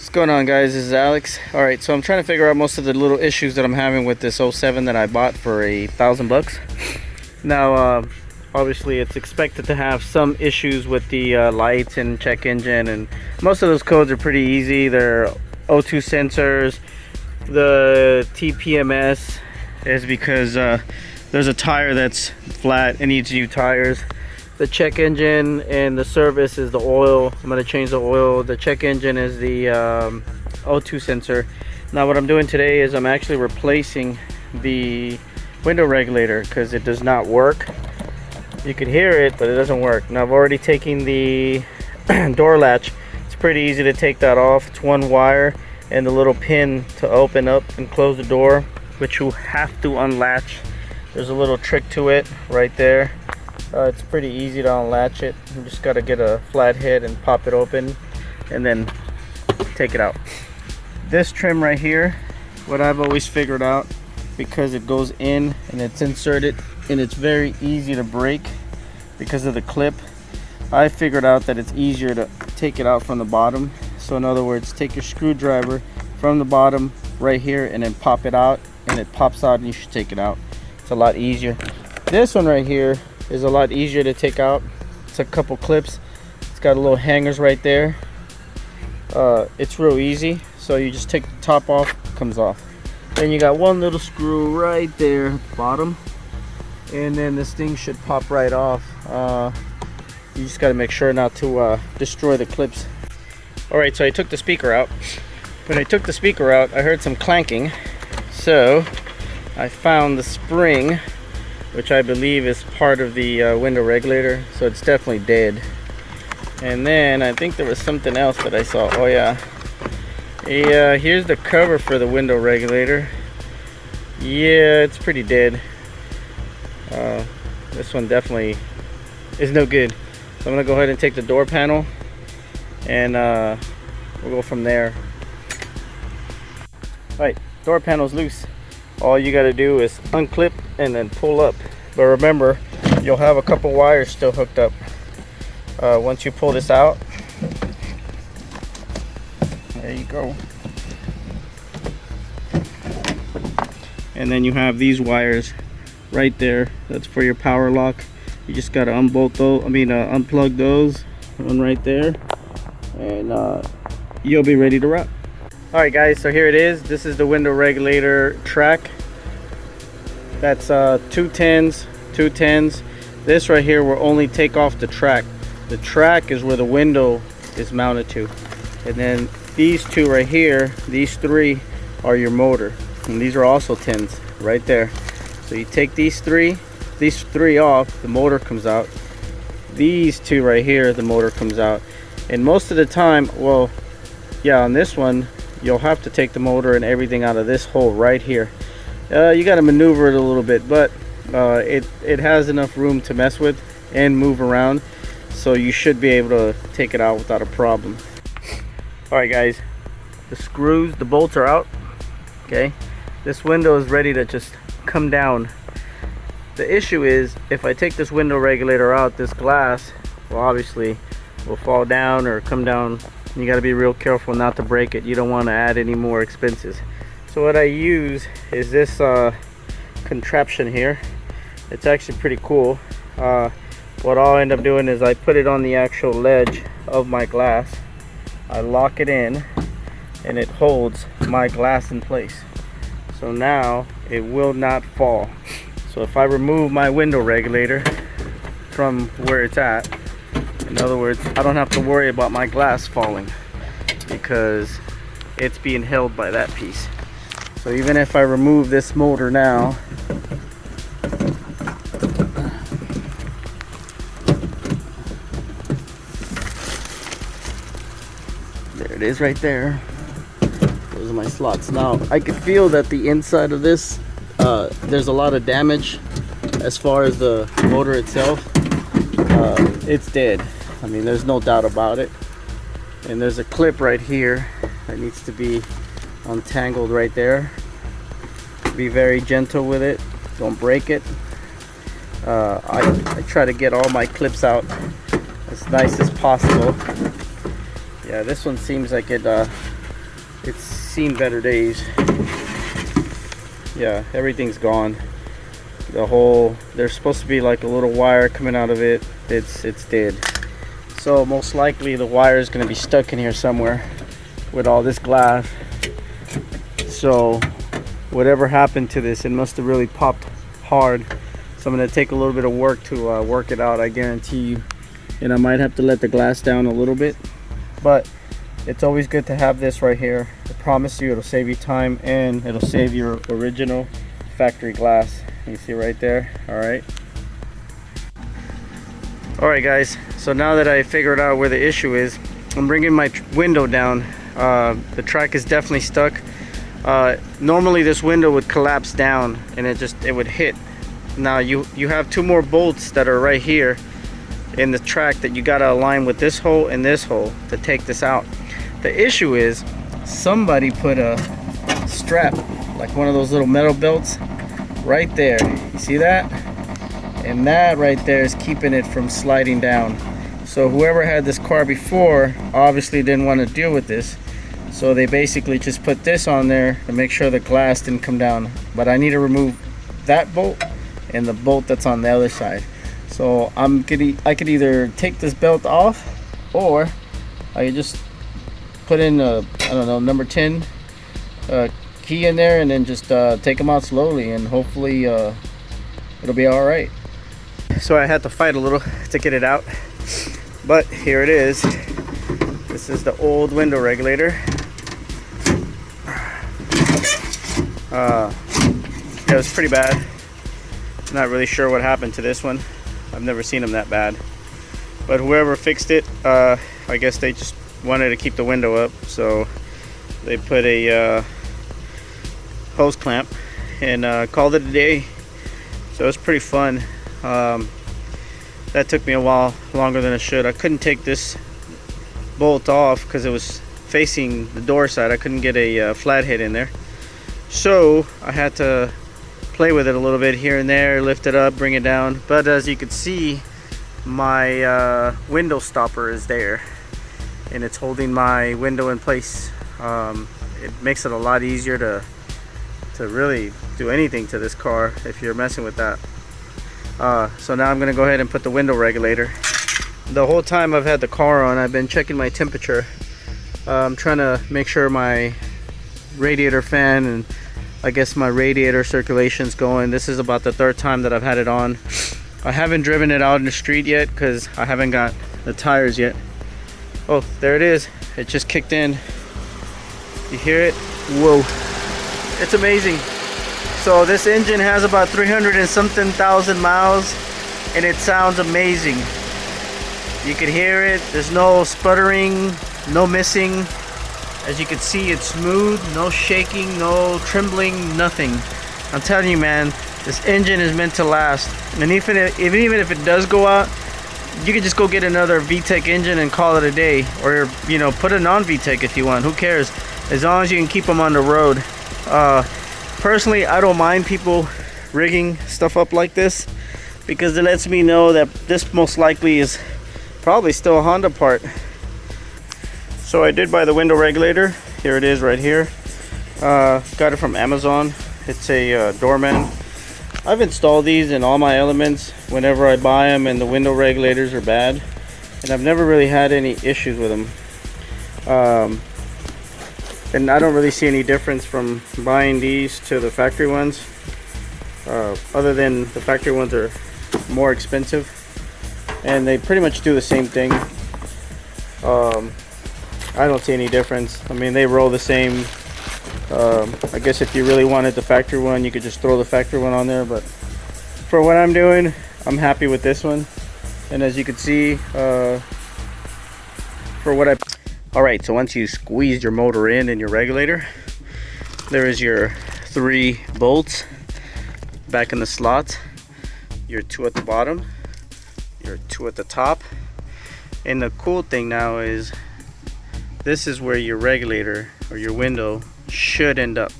What's going on, guys? This is Alex. Alright, so I'm trying to figure out most of the little issues that I'm having with this '07 that I bought for $1,000. Now, obviously it's expected to have some issues with the lights and check engine, and most of those codes are pretty easy. They're O2 sensors. The TPMS is because there's a tire that's flat and needs new tires. The check engine and the service is the oil. I'm going to change the oil. The check engine is the O2 sensor. Now what I'm doing today is I'm actually replacing the window regulator because it does not work. You can hear it, but it doesn't work. Now I've already taken the door latch. It's pretty easy to take that off. It's one wire and the little pin to open up and close the door, which you have to unlatch. There's a little trick to it right there. It's pretty easy to unlatch it. You just got to get a flat head and pop it open and then take it out. This trim right here, what I've always figured out, because it goes in and it's inserted and it's very easy to break because of the clip, I figured out that it's easier to take it out from the bottom. So in other words, take your screwdriver from the bottom right here and then pop it out, and it pops out and you should take it out. It's a lot easier. This one right here is a lot easier to take out. It's a couple clips. It's got a little hangers right there. It's real easy. So you just take the top off, it comes off. Then you got one little screw right there at the bottom, and then this thing should pop right off. You just got to make sure not to destroy the clips. Alright, so I took the speaker out. When I took the speaker out, I heard some clanking. So I found the spring, which I believe is part of the window regulator, so it's definitely dead. And then I think there was something else that I saw. Oh yeah, here's the cover for the window regulator. Yeah, it's pretty dead. This one definitely is no good. So I'm gonna go ahead and take the door panel and we'll go from there. Alright, door panel's loose. All you got to do is unclip and then pull up. But remember, you'll have a couple wires still hooked up. Once you pull this out, there you go. And then you have these wires right there. That's for your power lock. You just got to unbolt those. Unplug those. One right there, and you'll be ready to rock. Alright guys, so here it is. This is the window regulator track. That's 210s. This right here will only take off the track. The track is where the window is mounted to. And then these two right here, these three are your motor. And these are also 10s right there. So you take these three off, the motor comes out. These two right here, the motor comes out. And most of the time, well, yeah, on this one, you'll have to take the motor and everything out of this hole right here. You got to maneuver it a little bit, but it has enough room to mess with and move around, so you should be able to take it out without a problem. Alright guys, the screws, the bolts are out. Okay, this window is ready to just come down. The issue is, if I take this window regulator out, this glass will obviously will fall down or come down. You got to be real careful not to break it. You don't want to add any more expenses. So what I use is this contraption here. It's actually pretty cool. What I'll end up doing is I put it on the actual ledge of my glass. I lock it in and it holds my glass in place. So now it will not fall. So if I remove my window regulator from where it's at, in other words, I don't have to worry about my glass falling because it's being held by that piece. So even if I remove this motor now, there it is right there. Those are my slots. Now I can feel that the inside of this, there's a lot of damage as far as the motor itself. It's dead. I mean, there's no doubt about it. And there's a clip right here that needs to be untangled right there. Be very gentle with it, don't break it. I try to get all my clips out as nice as possible. Yeah, this one seems like it it's seen better days. Yeah, everything's gone. The whole, there's supposed to be like a little wire coming out of it. It's dead. So most likely the wire is going to be stuck in here somewhere with all this glass. So whatever happened to this, it must have really popped hard. So I'm going to take a little bit of work to work it out, I guarantee you. And I might have to let the glass down a little bit, but it's always good to have this right here. I promise you it'll save you time, and it'll save your original factory glass. You see right there. All right guys, so now that I figured out where the issue is, I'm bringing my window down. The track is definitely stuck. Normally this window would collapse down and it would hit. Now you have two more bolts that are right here in the track that you got to align with this hole and this hole to take this out. The issue is somebody put a strap, like one of those little metal belts, right there. You see that? And that right there is keeping it from sliding down. So whoever had this car before obviously didn't want to deal with this. So they basically just put this on there to make sure the glass didn't come down. But I need to remove that bolt and the bolt that's on the other side. So I could either take this belt off, or I could just put in I don't know, number 10 key in there, and then just take them out slowly, and hopefully it'll be all right. So I had to fight a little to get it out, but here it is. This is the old window regulator. It was pretty bad. Not really sure what happened to this one. I've never seen them that bad, but whoever fixed it, I guess they just wanted to keep the window up, so they put a hose clamp and called it a day. So it was pretty fun. That took me a while longer than it should. I couldn't take this bolt off because it was facing the door side. I couldn't get a flathead in there, so I had to play with it a little bit here and there, lift it up, bring it down. But as you can see, my window stopper is there, and it's holding my window in place. It makes it a lot easier to really do anything to this car if you're messing with that. So now I'm gonna go ahead and put the window regulator. The whole time I've had the car on, I've been checking my temperature. I'm trying to make sure my radiator fan and I guess my radiator circulation's going. This is about the third time that I've had it on. I haven't driven it out in the street yet because I haven't got the tires yet. Oh, there it is. It just kicked in. You hear it? Whoa. It's amazing. So this engine has about 300 and something thousand miles, and it sounds amazing. You can hear it. There's no sputtering, no missing. As you can see, it's smooth, no shaking, no trembling, nothing. I'm telling you, man, this engine is meant to last. And even if it does go out, you can just go get another VTEC engine and call it a day, or you know, put a non-VTEC if you want. Who cares? As long as you can keep them on the road. Personally, I don't mind people rigging stuff up like this, because it lets me know that this most likely is probably still a Honda part. So I did buy the window regulator. Here it is right here. Got it from Amazon. It's a doorman. I've installed these in all my Elements whenever I buy them, and the window regulators are bad, and I've never really had any issues with them. And I don't really see any difference from buying these to the factory ones, other than the factory ones are more expensive, and they pretty much do the same thing. I don't see any difference. I mean, they roll the same. I guess if you really wanted the factory one, you could just throw the factory one on there, but for what I'm doing, I'm happy with this one. And as you can see, for what I... Alright, so once you squeeze your motor in your regulator, there is your 3 bolts back in the slots, your 2 at the bottom, your 2 at the top. And the cool thing now is, this is where your regulator or your window should end up.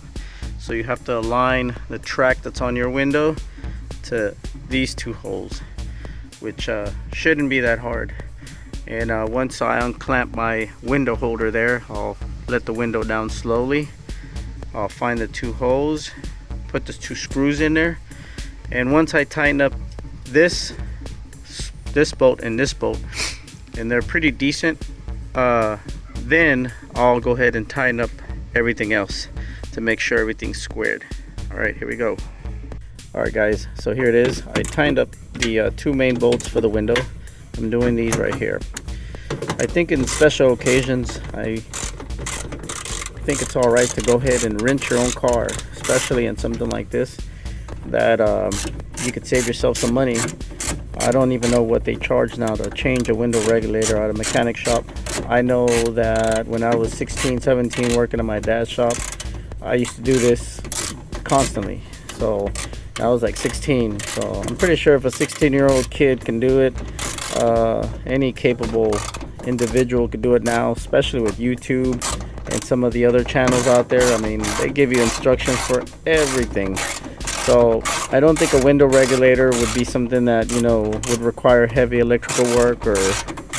So you have to align the track that's on your window to these 2 holes, which shouldn't be that hard. And once I unclamp my window holder there, I'll let the window down slowly. I'll find the 2 holes, put the 2 screws in there, and once I tighten up this bolt and this bolt, and they're pretty decent, then I'll go ahead and tighten up everything else to make sure everything's squared. All right, here we go. All right guys, so here it is. I tightened up the 2 main bolts for the window. I'm doing these right here. I think in special occasions, I think it's all right to go ahead and wrench your own car, especially in something like this, that you could save yourself some money. I don't even know what they charge now to change a window regulator at a mechanic shop. I know that when I was 16, 17 working at my dad's shop, I used to do this constantly. So I was like 16, so I'm pretty sure if a 16-year-old kid can do it, any capable individual could do it now, especially with YouTube and some of the other channels out there. I mean, they give you instructions for everything. So I don't think a window regulator would be something that, you know, would require heavy electrical work or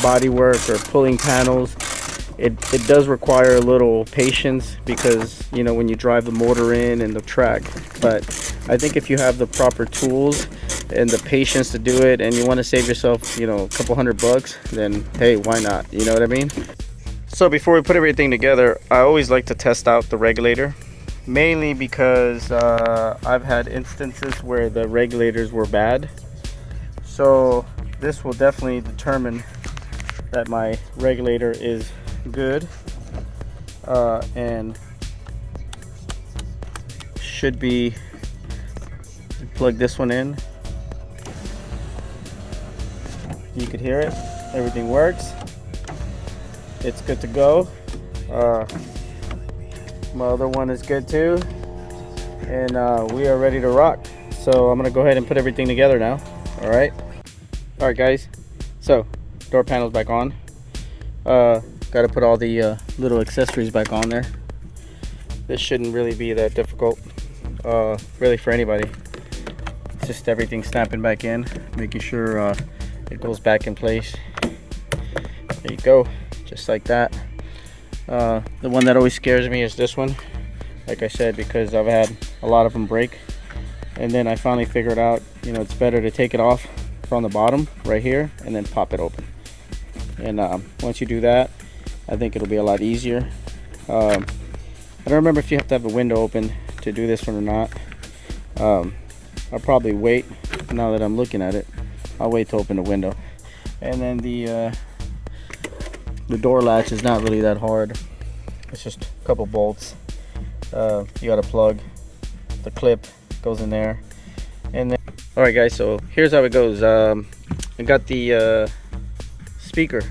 body work or pulling panels. It does require a little patience because, you know, when you drive the motor in and the track. But I think if you have the proper tools and the patience to do it, and you want to save yourself, you know, a couple $100, then hey, why not? You know what I mean? So before we put everything together, I always like to test out the regulator, mainly because I've had instances where the regulators were bad. So this will definitely determine that my regulator is good and should be. Plug this one in, you could hear it, everything works, it's good to go. My other one is good too, and we are ready to rock. So I'm gonna go ahead and put everything together now. All right guys, so door panel's back on. Got to put all the little accessories back on there. This shouldn't really be that difficult, really, for anybody. It's just everything snapping back in, making sure it goes back in place. There you go, just like that. The one that always scares me is this one, like I said, because I've had a lot of them break, and then I finally figured out, you know, it's better to take it off from the bottom right here and then pop it open. And once you do that, I think it'll be a lot easier. I don't remember if you have to have a window open to do this one or not. I'll probably wait. Now that I'm looking at it, I'll wait to open the window. And then the door latch is not really that hard. It's just a couple bolts. You got to plug the clip, goes in there. And then, all right guys, so here's how it goes. I got the speaker,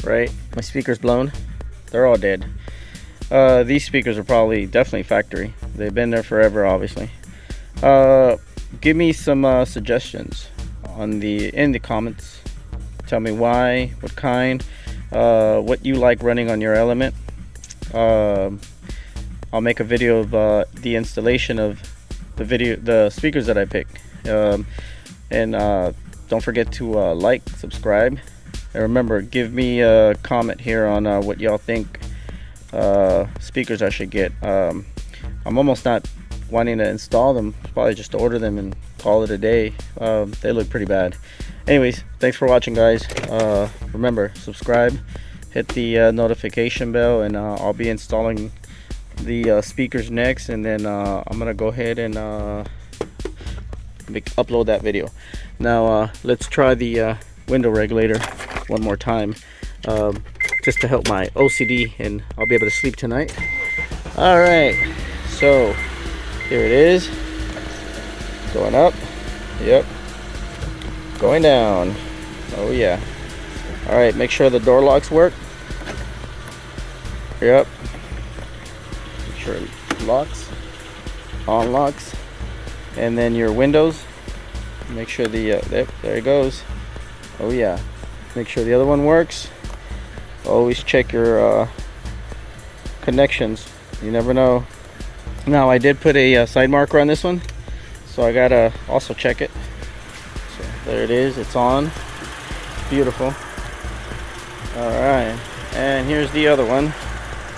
right? My speaker's blown. They're all dead. These speakers are probably definitely factory. They've been there forever, obviously. Give me some suggestions in the comments. Tell me why, what kind, what you like running on your Element. I'll make a video of the installation of the speakers that I pick. And don't forget to like, subscribe, and remember, give me a comment here on what y'all think speakers I should get. I'm almost not wanting to install them, probably just order them and call it a day. They look pretty bad. Anyways, thanks for watching, guys. Remember, subscribe, hit the notification bell, and I'll be installing the speakers next, and then I'm gonna go ahead and upload that video. Now let's try the window regulator one more time, just to help my OCD, and I'll be able to sleep tonight. All right, so here it is, going up, yep, going down, oh yeah. All right, make sure the door locks work. Yep, make sure it locks, unlocks, and then your windows, make sure the there it goes. Oh yeah, make sure the other one works. Always check your connections, you never know. Now I did put a side marker on this one, so I gotta also check it. So there it is, it's on, beautiful. All right, and here's the other one.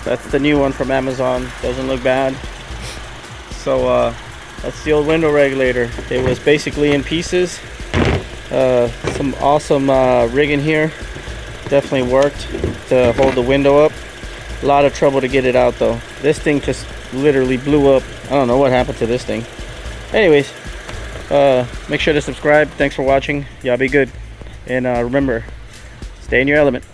That's the new one from Amazon. Doesn't look bad. So that's the old window regulator. It was basically in pieces. Some awesome rigging here. Definitely worked to hold the window up. A lot of trouble to get it out though. This thing just literally blew up. I don't know what happened to this thing. Anyways, make sure to subscribe. Thanks for watching. Y'all be good. And remember, stay in your element.